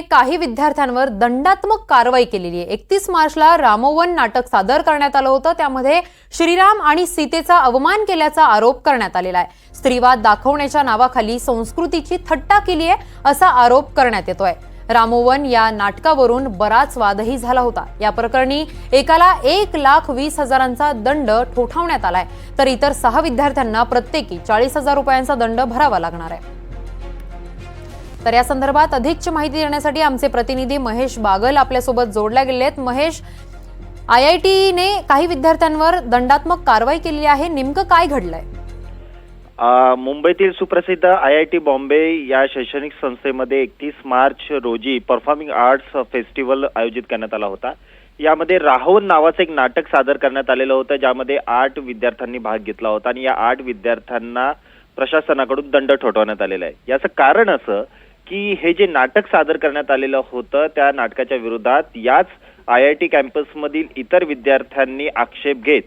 काही विद्यार्थ्यांवर दंडात्मक कारवाई केलेली आहे। 31 मार्चला रामोवन नाटक सादर करण्यात आलं होतं। त्यामध्ये श्रीराम आणि सीतेचा अवमान केल्याचा आरोप करण्यात आलेला आहे। स्त्रीवाद दाखवण्याच्या नावाखाली संस्कृतीची थट्टा केली आहे असा आरोप करण्यात येतोय। रामोवन या नाटकावरून बराच वादही झाला होता। या प्रकरणी एकाला 1,20,000चा दंड ठोठावण्यात आलाय, तर इतर 6 विद्यार्थ्यांना प्रत्येकी 40,000 रुपयांचा दंड भरावा लागणार आहे। तर या संदर्भात अधिकची माहिती देण्यासाठी आमचे प्रतिनिधी महेश बागल आपल्यासोबत जोडले गेले आहेत। महेश, IIT ने काही विद्यार्थ्यांवर दंडात्मक कारवाई केली आहे, नेमकं काय घडलंय? मुंबईतील सुप्रसिद्ध IIT बॉम्बे या शैक्षणिक संस्थेमध्ये 31 मार्च रोजी परफॉर्मिंग आर्ट्स फेस्टिवल आयोजित करण्यात आला होता। यामध्ये राहोवन नावाचं एक नाटक सादर करण्यात आलेलं होतं, ज्यामध्ये 8 विद्यार्थ्यांनी भाग घेतला होता आणि या 8 विद्यार्थ्यांना प्रशासनाकडून दंड ठोठावण्यात आलेला आहे। याचं कारण असं की हे जे नाटक सादर करण्यात आलेलं होतं त्या नाटकाच्या विरोधात याच IIT कॅम्पसमधील इतर विद्यार्थ्यांनी आक्षेप घेत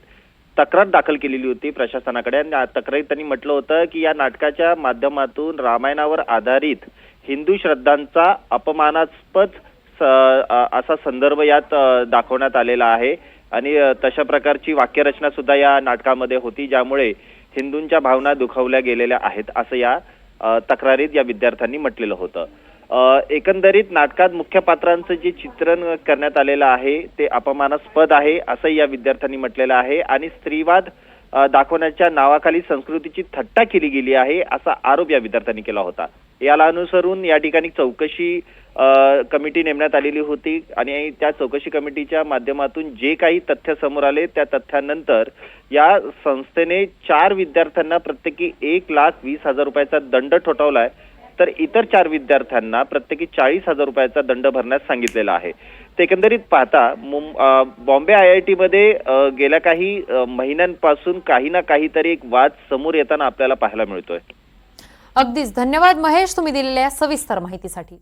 तक्रार दाखल केलेली होती प्रशासनाकडे। आणि तक्रारीत त्यांनी म्हटलं होतं की या नाटकाच्या माध्यमातून रामायणावर आधारित हिंदू श्रद्धांचा अपमानास्पद असा संदर्भ यात दाखवण्यात आलेला आहे आणि तशा प्रकारची वाक्यरचना सुद्धा या नाटकामध्ये होती, ज्यामुळे हिंदूंच्या भावना दुखावल्या गेलेल्या आहेत असं या तक्रारीत या विद्यार्थ्यांनी म्हटलेलं होतं। एकंदरीत नाटकात मुख्य पात्रांचं जे चित्रण करण्यात आलेलं आहे ते अपमानास्पद आहे असं या विद्यार्थ्यांनी म्हटलेलं आहे आणि स्त्रीवाद दाखवण्याच्या नावाखाली संस्कृतीची थट्टा केली गेली आहे असा आरोप या विद्यार्थ्यांनी केला होता। याला अनुसरून या ठिकाणी चौकशी कमिटी नेमण्यात आलेली होती आणि त्या चौकशी कमिटीच्या माध्यमातून जे काही तथ्य समोर आले त्या तथ्यानंतर या संस्थेने 4 विद्यार्थ्यांना प्रत्येकी 1,20,000 रुपयाचा दंड ठोठावलाय, तर इतर 4 विद्यार्थ्यांना प्रत्येकी 40,000 रुपयाचा दंड भरण्यास सांगितलेला आहे। ते एकंदरीत पाहता बॉम्बे IIT मध्ये गेल्या काही महिन्यांपासून काही ना काहीतरी एक वाद समोर येताना आपल्याला पाहायला मिळतोय। अगदीच धन्यवाद महेश, तुम्ही दिलेल्या सविस्तर माहितीसाठी।